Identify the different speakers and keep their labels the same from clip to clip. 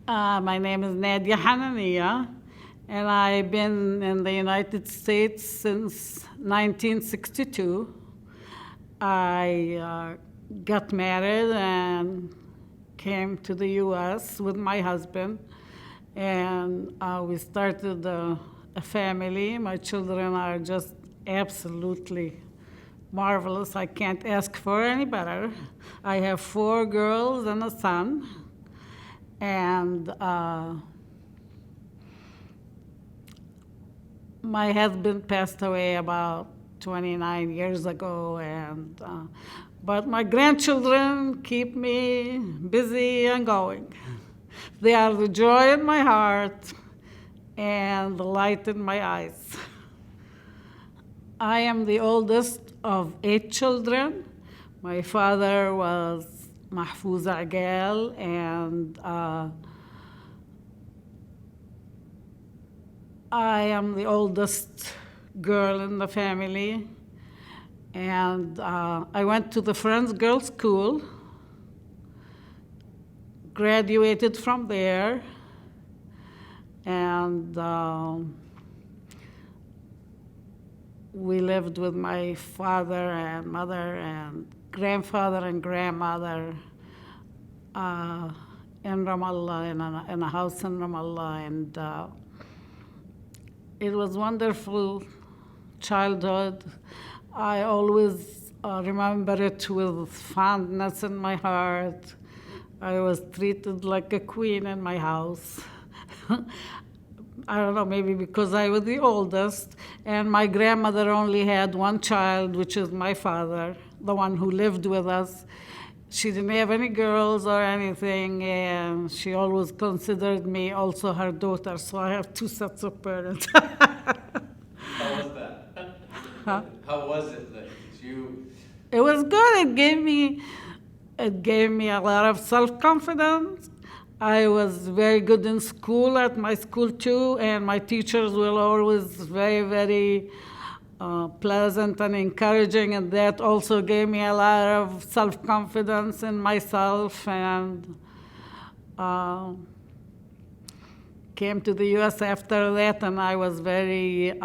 Speaker 1: My name is Nadya Hanania, and I've been in the United States since 1962. I got married and came to the U.S. with my husband, and we started a family. My children are just absolutely marvelous. I can't ask for any better. I have 4 girls and a son, and my husband passed away about 29 years ago, and but my grandchildren keep me busy and going. They are the joy in my heart and the light in my eyes. I am the oldest of 8 children. My father was Mahfouz Agal, and I am the oldest girl in the family. And I went to the Friends Girls School, graduated from there, and we lived with my father and mother and grandfather and grandmother in Ramallah, in a house in Ramallah, and it was wonderful childhood. I always remember it with fondness in my heart. I was treated like a queen in my house. I don't know, maybe because I was the oldest, and my grandmother only had 1 child, which is my father, the one who lived with us. She didn't have any girls or anything, and she always considered me also her daughter, so I have 2 sets of parents.
Speaker 2: How was that?
Speaker 1: Huh?
Speaker 2: How was it that you?
Speaker 1: It was good. It gave me a lot of self-confidence. I was very good in school, at my school too, and my teachers were always very, very pleasant and encouraging, and that also gave me a lot of self-confidence in myself, and came to the U.S. after that, and I was very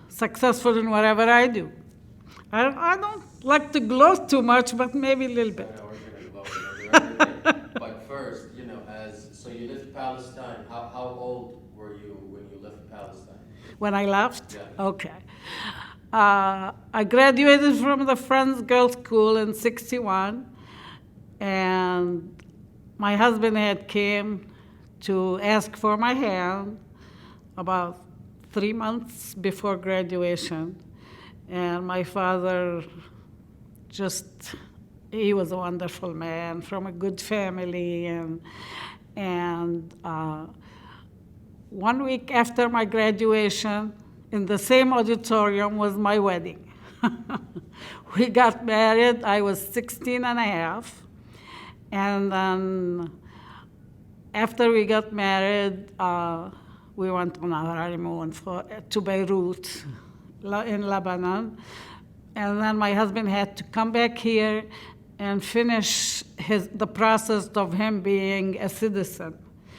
Speaker 1: successful in whatever I do. I don't like to gloat too much, but maybe a little
Speaker 2: I
Speaker 1: bit.
Speaker 2: know we're gonna go over everything. But first, so you left Palestine. How old were you when you left Palestine?
Speaker 1: When I left?
Speaker 2: Yeah.
Speaker 1: Okay. I graduated from the Friends Girls School in 61, and my husband had came to ask for my hand about 3 months before graduation. And my father he was a wonderful man from a good family, and 1 week after my graduation, in the same auditorium was my wedding. We got married. I was 16 and a half. And then after we got married, we went on our honeymoon to Beirut in Lebanon. And then my husband had to come back here and finish the process of him being a citizen,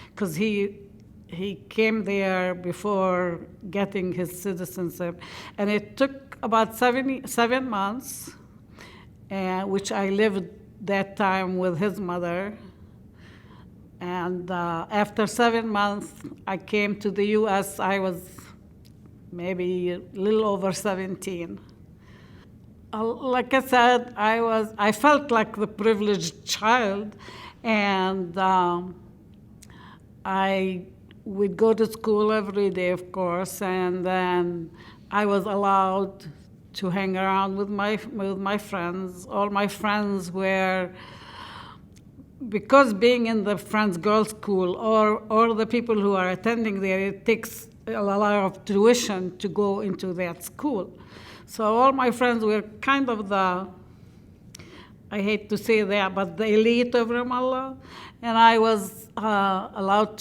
Speaker 1: because he came there before getting his citizenship. And it took about 7 months, which I lived that time with his mother. And after 7 months, I came to the U.S. I was maybe a little over 17. Like I said, I felt like the privileged child, and I would go to school every day, of course, and then I was allowed to hang around with my friends. All my friends were, because being in the Friends Girls School, or the people who are attending there, it takes a lot of tuition to go into that school. So all my friends were kind of I hate to say that, but the elite of Ramallah. And I was allowed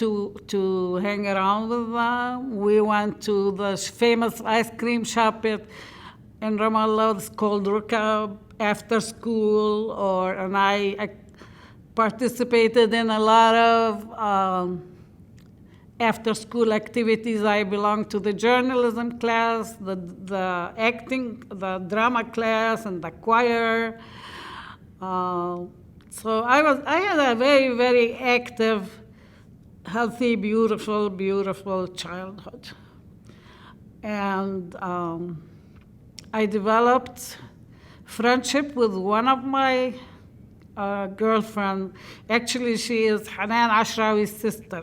Speaker 1: to hang around with them. We went to the famous ice cream shop in Ramallah. It's called Rukab, after school, and I participated in a lot of after school activities, I belonged to the journalism class, the acting, the drama class, and the choir. So I had a very, very active, healthy, beautiful childhood. And I developed friendship with one of my girlfriend. Actually, she is Hanan Ashrawi's sister.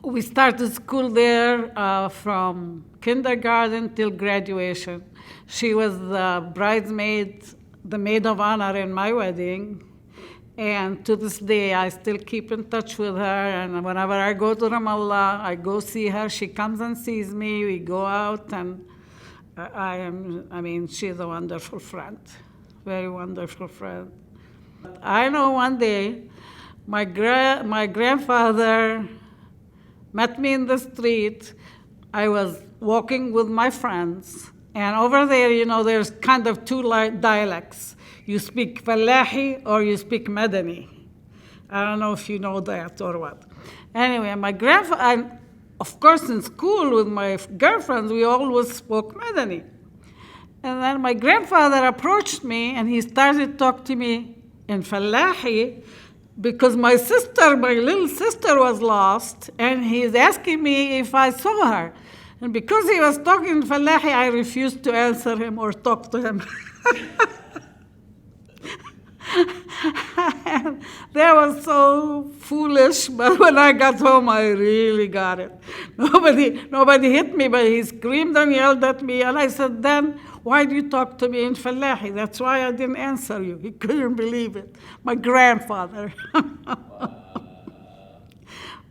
Speaker 1: We started school there from kindergarten till graduation. She was the bridesmaid, the maid of honor in my wedding. And to this day, I still keep in touch with her. And whenever I go to Ramallah, I go see her. She comes and sees me. We go out, and she's a wonderful friend, very wonderful friend. I know one day, my grandfather met me in the street. I was walking with my friends, and over there, there's kind of two dialects. You speak Fallahi or you speak Madani. I don't know if you know that or what. Anyway, my grandfather, of course, in school with my girlfriends, we always spoke Madani. And then my grandfather approached me, and he started to talk to me in Fallahi, because my little sister was lost, and he's asking me if I saw her. And because he was talking in Fallahi, I refused to answer him or talk to him. That was so foolish, but when I got home, I really got it. Nobody hit me, but he screamed and yelled at me, and I said, then why do you talk to me in Fallahi? That's why I didn't answer you. He couldn't believe it. My grandfather.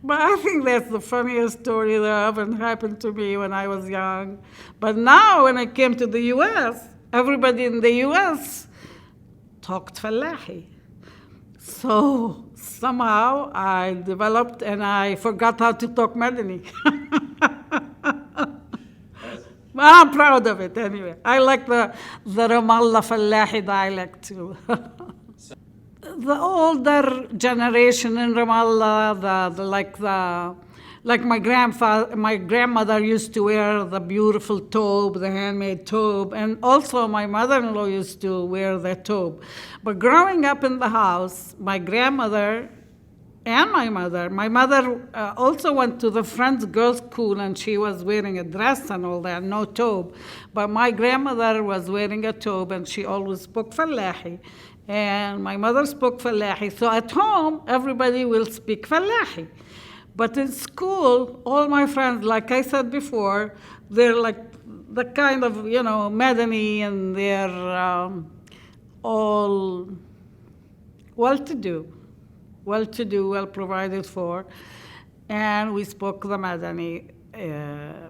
Speaker 1: But I think that's the funniest story that ever happened to me when I was young. But now, when I came to the U.S., everybody in the U.S. talked Fallahi. So somehow I developed, and I forgot how to talk Madani. But I'm proud of it anyway. I like the Ramallah Fallahi dialect too. The older generation in Ramallah, like my grandmother used to wear the beautiful tobe, the handmade tobe, and also my mother-in-law used to wear the tobe. But growing up in the house, my grandmother and my mother also went to the Friends Girls' School, and she was wearing a dress and all that, no tobe. But my grandmother was wearing a tobe, and she always spoke Fallahi. And my mother spoke Fallahi. So at home, everybody will speak Fallahi. But in school, all my friends, like I said before, they're like the kind of, Madani, and they're all well-to-do, well provided for. And we spoke the Madani.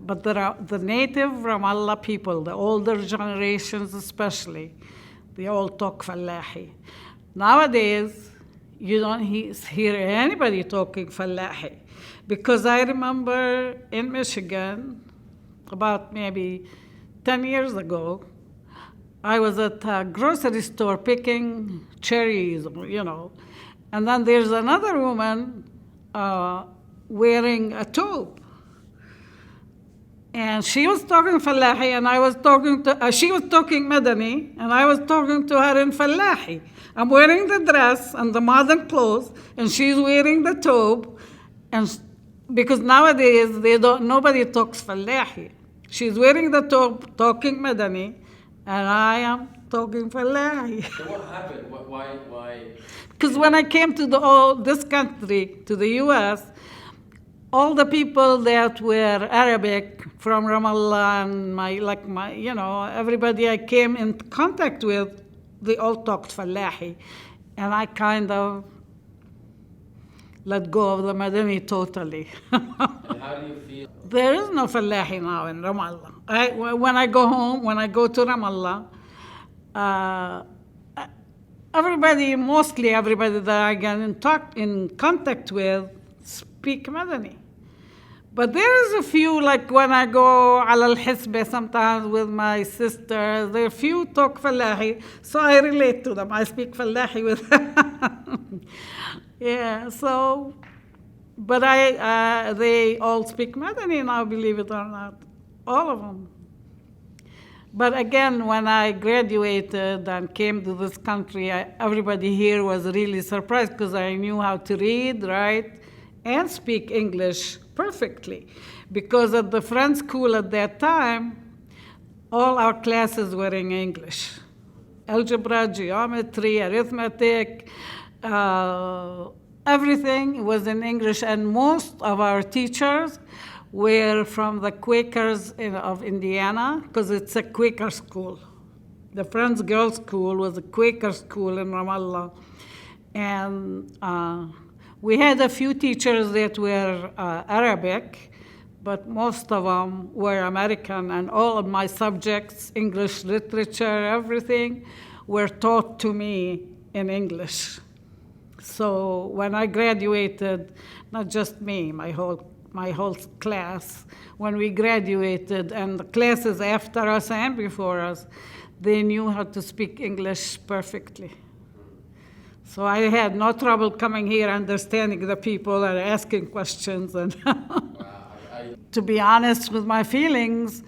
Speaker 1: But the native Ramallah people, the older generations especially, they all talk Fallahi. Nowadays, you don't hear anybody talking Fallahi. Because I remember in Michigan, about maybe 10 years ago, I was at a grocery store picking cherries, and then there's another woman wearing a tobe. And she was talking Fallahi, and I was talking to, she was talking Madani, and I was talking to her in Fallahi. I'm wearing the dress and the modern clothes, and she's wearing the tobe, and because nowadays nobody talks Fallahi. She's wearing the tobe, talking Madani, and I am talking Fallahi.
Speaker 2: So what happened? Why?
Speaker 1: Because when I came to this country, to the U.S., all the people that were Arabic from Ramallah and everybody I came in contact with, they all talked Fallahi. And I kind of let go of the Madani totally.
Speaker 2: And how do you feel?
Speaker 1: There is no Fallahi now in Ramallah. When I go home, when I go to Ramallah, mostly everybody that I get in contact with speak Madani. But there is a few, like when I go ala al-hisbah sometimes with my sisters, there are few talk Fallahi, so I relate to them. I speak Fallahi with them. Yeah, so But they all speak Madani now, believe it or not, all of them. But again, when I graduated and came to this country, everybody here was really surprised because I knew how to read, write, and speak English perfectly. Because at the French school at that time, all our classes were in English. Algebra, geometry, arithmetic, everything was in English, and most of our teachers were from the Quakers of Indiana, because it's a Quaker school. The French Girls' School was a Quaker school in Ramallah. And we had a few teachers that were Arabic, but most of them were American, and all of my subjects, English literature, everything, were taught to me in English. So when I graduated, not just me, my whole class, when we graduated, and the classes after us and before us, they knew how to speak English perfectly. So I had no trouble coming here, understanding the people and asking questions. And to be honest with my feelings,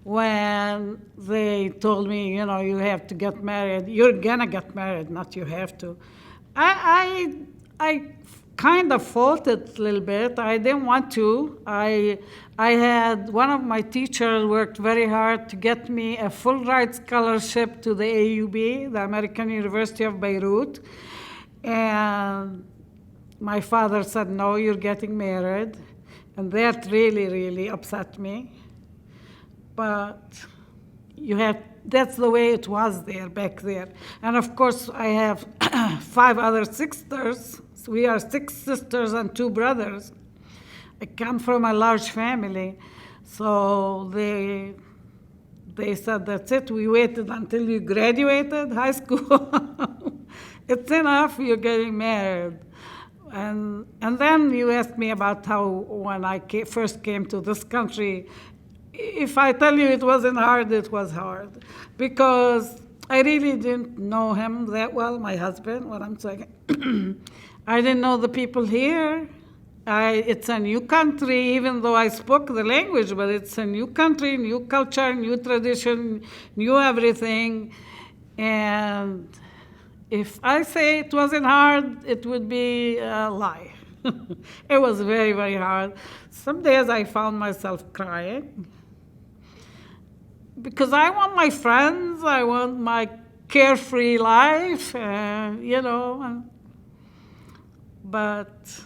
Speaker 1: when they told me, you have to get married, you're gonna get married, not you have to. I kind of fought it a little bit. I didn't want to. I had one of my teachers worked very hard to get me a full ride scholarship to the AUB, the American University of Beirut. And my father said, no, you're getting married. And that really, really upset me. But that's the way it was there, back there. And of course, I have 5 other sisters. So we are 6 sisters and 2 brothers. I come from a large family. So they said, that's it. We waited until you graduated high school. It's enough, you're getting married. And then you asked me about how, when I first came to this country, if I tell you it wasn't hard, it was hard. Because I really didn't know him that well, my husband, what I'm saying. I didn't know the people here. It's a new country, even though I spoke the language, but it's a new country, new culture, new tradition, new everything. And if I say it wasn't hard, it would be a lie. It was very, very hard. Some days I found myself crying because I want my friends, I want my carefree life, but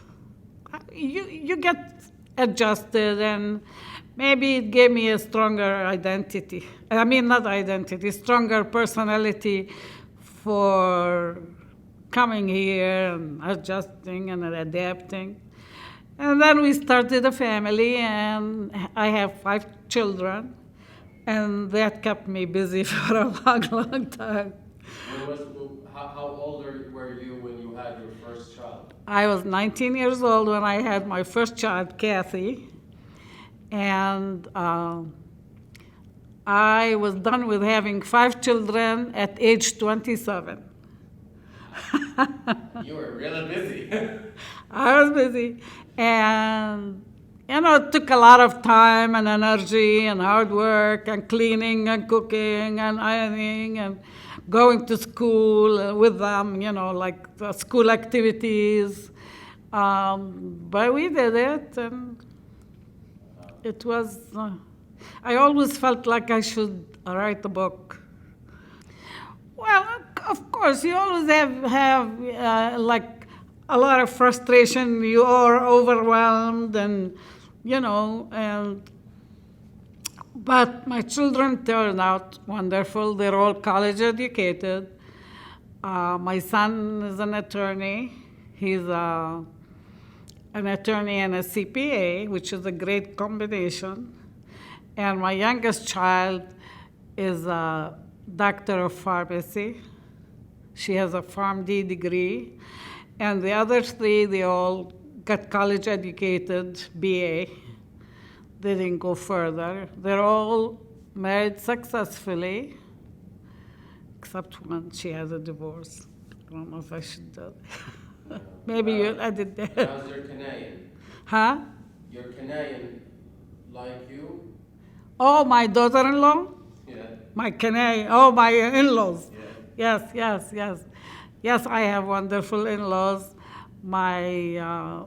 Speaker 1: you get adjusted, and maybe it gave me a stronger identity. I mean, not identity, stronger personality for coming here and adjusting and adapting. And then we started a family, and I have 5 children, and that kept me busy for a long, long time.
Speaker 2: How old were you when you had your first child?
Speaker 1: I was 19 years old when I had my first child, Kathy, and I was done with having 5 children at age 27.
Speaker 2: You were really busy.
Speaker 1: I was busy, and it took a lot of time and energy and hard work and cleaning and cooking and ironing and going to school with them, like the school activities. But we did it, and it was, I always felt like I should write a book. Well, of course, you always have like a lot of frustration. You are overwhelmed, and but my children turned out wonderful. They're all college educated. My son is an attorney. He's an attorney and a CPA, which is a great combination. And my youngest child is a doctor of pharmacy. She has a PharmD degree. And the other 3, they all got college educated, BA. They didn't go further. They're all married successfully, except one, she has a divorce. I don't know if I should do that. Maybe you'll edit that.
Speaker 2: How's your Canadian?
Speaker 1: Huh?
Speaker 2: You're Canadian like you?
Speaker 1: Oh, my daughter-in-law?
Speaker 2: Yeah.
Speaker 1: My Canadian, oh, my in-laws.
Speaker 2: Yeah.
Speaker 1: Yes, yes, yes. Yes, I have wonderful in-laws. My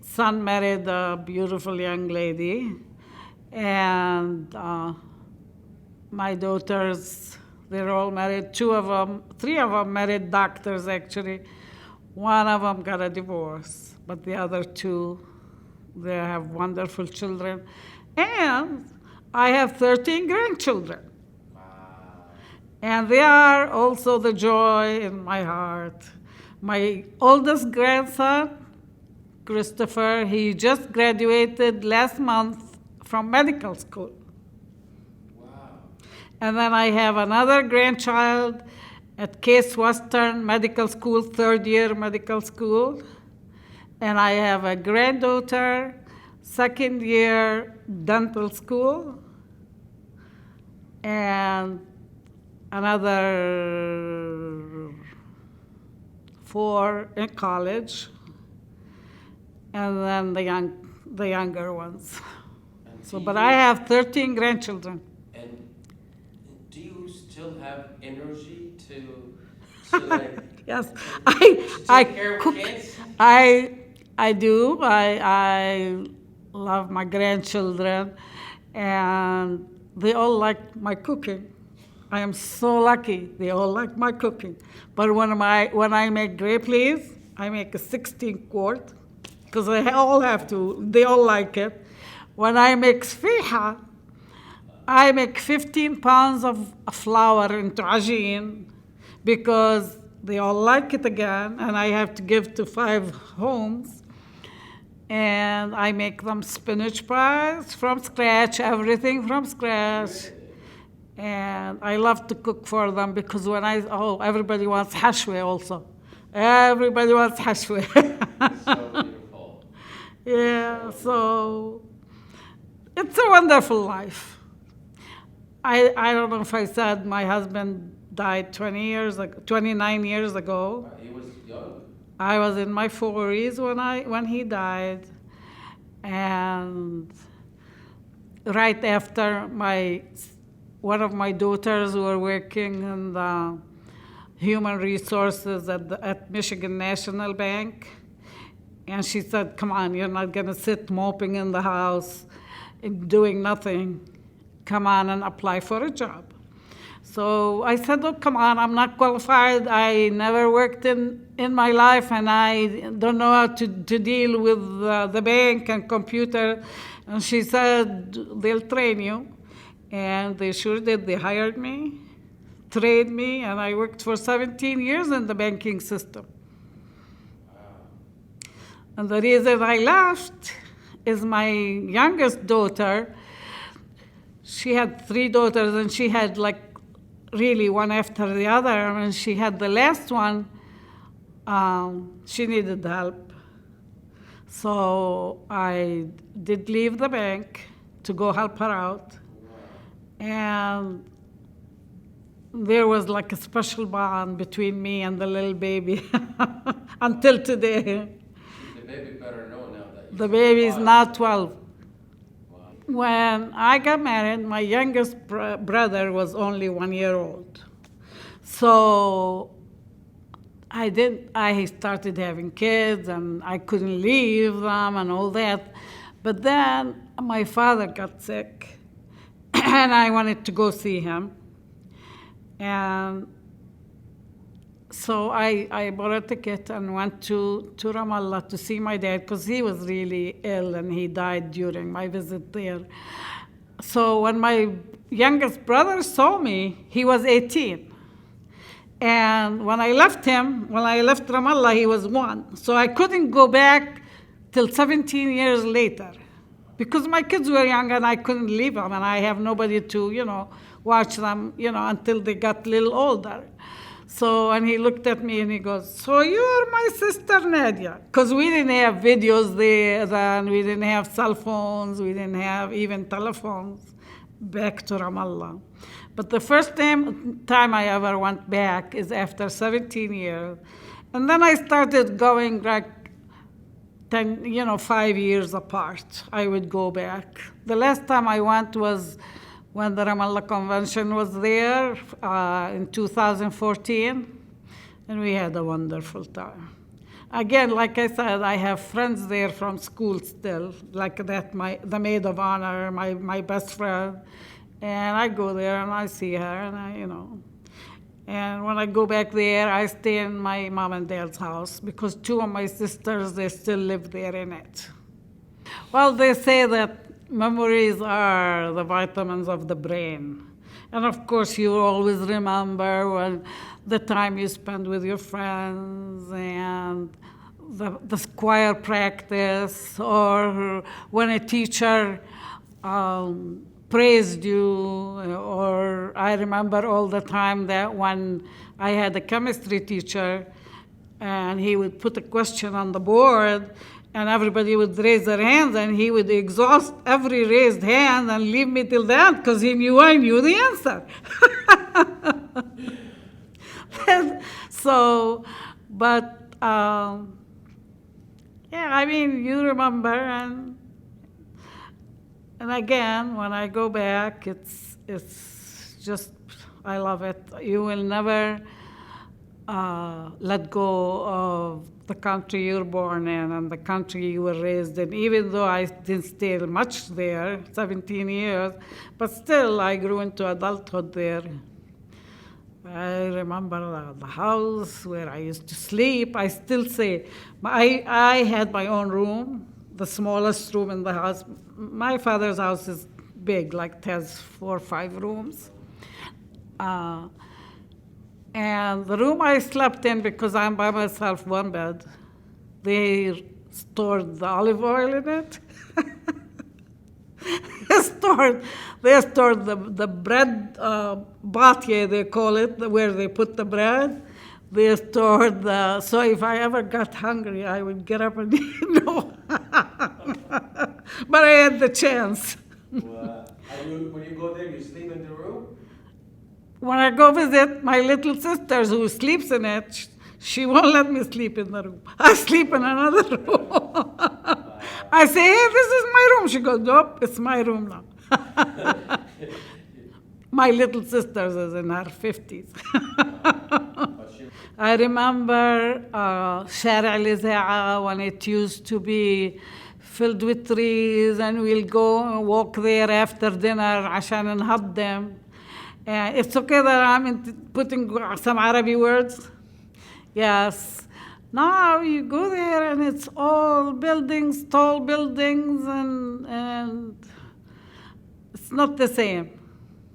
Speaker 1: son married a beautiful young lady, and my daughters, they're all married. Two of them, three of them married doctors, actually. One of them got a divorce, but the other two, they have wonderful children. And I have 13 grandchildren.
Speaker 2: Wow.
Speaker 1: And they are also the joy in my heart. My oldest grandson, Christopher, he just graduated last month from medical school.
Speaker 2: Wow.
Speaker 1: And then I have another grandchild at Case Western Medical School, third year medical school. And I have a granddaughter, second year dental school. And another 4 in college, and then the younger ones.
Speaker 2: And
Speaker 1: So,
Speaker 2: do
Speaker 1: but
Speaker 2: you-
Speaker 1: I have 13 grandchildren.
Speaker 2: And do you still have energy to like
Speaker 1: Yes,
Speaker 2: to
Speaker 1: I
Speaker 2: take care of
Speaker 1: cook.
Speaker 2: kids?
Speaker 1: I do. I love my grandchildren, and they all like my cooking. I am so lucky. They all like my cooking. But when I make grape leaves, I make a 16 quart because they all have to. They all like it. When I make sfiha, I make 15 pounds of flour into ajin because they all like it again, and I have to give to 5 homes. And I make them spinach pies from scratch, everything from scratch. And I love to cook for them because everybody wants hashwe also. Everybody wants hashwe.
Speaker 2: It's so beautiful.
Speaker 1: Yeah, so it's a wonderful life. I don't know if I said my husband died 29 years ago.
Speaker 2: He was young.
Speaker 1: I was in my 40s when he died, and right after one of my daughters were working in the human resources at Michigan National Bank, and she said, "Come on, you're not going to sit moping in the house and doing nothing. Come on and apply for a job." So I said, "Oh, come on, I'm not qualified. I never worked in my life, and I don't know how to deal with the bank and computer." And she said, "They'll train you." And they sure did. They hired me, trained me, and I worked for 17 years in the banking system. And the reason I left is my youngest daughter, she had 3 daughters, and she had really one after the other. And when she had the last one, she needed help. So I did leave the bank to go help her out. And there was like a special bond between me and the little baby until today.
Speaker 2: The baby better know now that
Speaker 1: The baby is now 12.
Speaker 2: Wow.
Speaker 1: When I got married, my youngest brother was only 1 year old. So I started having kids, and I couldn't leave them and all that. But then my father got sick, and I wanted to go see him. And so I bought a ticket and went to Ramallah to see my dad because he was really ill and he died during my visit there. So when my youngest brother saw me, he was 18. And when I left Ramallah, he was 1. So I couldn't go back till 17 years later because my kids were young and I couldn't leave them, and I have nobody to, watch them, until they got a little older. So, and he looked at me and he goes, "So you're my sister Nadya?" Because we didn't have videos then, we didn't have cell phones, we didn't have even telephones back to Ramallah. But the first time I ever went back is after 17 years. And then I started going 5 years apart. I would go back. The last time I went was when the Ramallah Convention was there in 2014, and we had a wonderful time. Again, like I said, I have friends there from school still, like that, the maid of honor, my best friend, and I go there and I see her, and and when I go back there, I stay in my mom and dad's house because two of my sisters, they still live there in it. Well, they say that memories are the vitamins of the brain. And of course, you always remember when the time you spend with your friends and the choir practice, or when a teacher praised you, or I remember all the time that when I had a chemistry teacher and he would put a question on the board and everybody would raise their hands and he would exhaust every raised hand and leave me till the end because he knew I knew the answer. You remember, and again, when I go back, it's just, I love it. You will never let go of the country you're born in and the country you were raised in, even though I didn't stay much there, 17 years, but still I grew into adulthood there. I remember the house where I used to sleep. I still say, I had my own room, the smallest room in the house. My father's house is big, like it has 4 or 5 rooms. And the room I slept in, because I'm by myself, one bed, they stored the olive oil in it. They stored the bread, batye they call it, where they put the bread. They stored so if I ever got hungry, I would get up and eat. No. But I had the chance.
Speaker 2: Wow. And when you go there, you sleep in the room?
Speaker 1: When I go visit my little sister who sleeps in it, she won't let me sleep in the room. I sleep in another room. I say, hey, this is my room. She goes, nope, it's my room now. My little sister is in her 50s. I remember Shari' al-Izaa when it used to be filled with trees, and we'll go and walk there after dinner عشان نهض them. It's okay that I'm putting some Arabic words. Yes. Now you go there and it's all buildings, tall buildings, and it's not the same.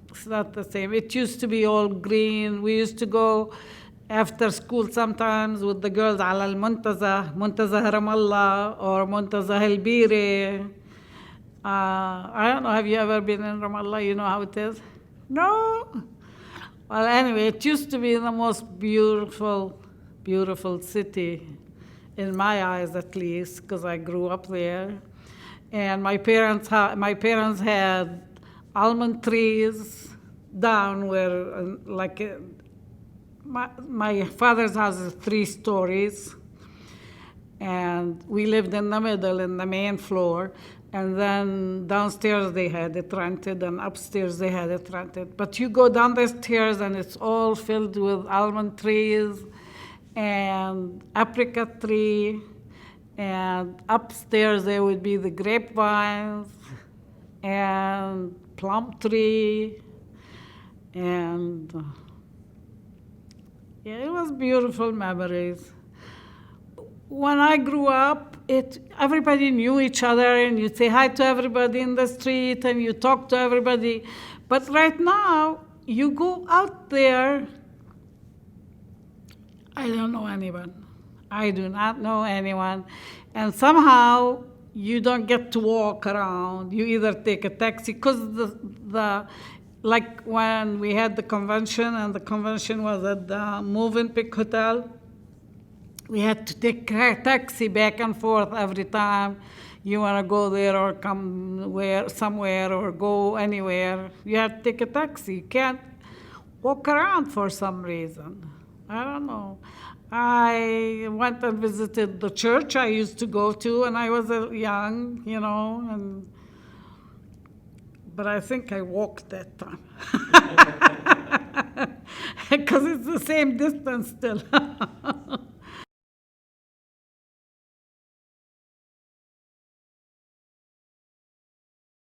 Speaker 1: It's not the same. It used to be all green. We used to go after school sometimes with the girls على المنتزه, منتزه Ramallah or منتزه البيرة. I don't know, have you ever been in Ramallah? You know how it is? No? Well, anyway, it used to be the most beautiful city, in my eyes at least, because I grew up there. And my parents had almond trees down where, my father's house is 3 stories, and we lived in the middle, in the main floor. And then downstairs they had it rented, and upstairs they had it rented. But you go down the stairs and it's all filled with almond trees and apricot tree. And upstairs there would be the grapevines and plum tree. And it was beautiful memories. When I grew up, everybody knew each other, and you'd say hi to everybody in the street, and you talk to everybody. But right now, you go out there, I don't know anyone. I do not know anyone. And somehow, you don't get to walk around. You either take a taxi, because like when we had the convention, and the convention was at the Movenpick Hotel, we had to take a taxi back and forth every time you want to go there or come somewhere or go anywhere. You have to take a taxi. You can't walk around for some reason. I don't know. I went and visited the church I used to go to when I was young, but I think I walked that time. Because it's the same distance still.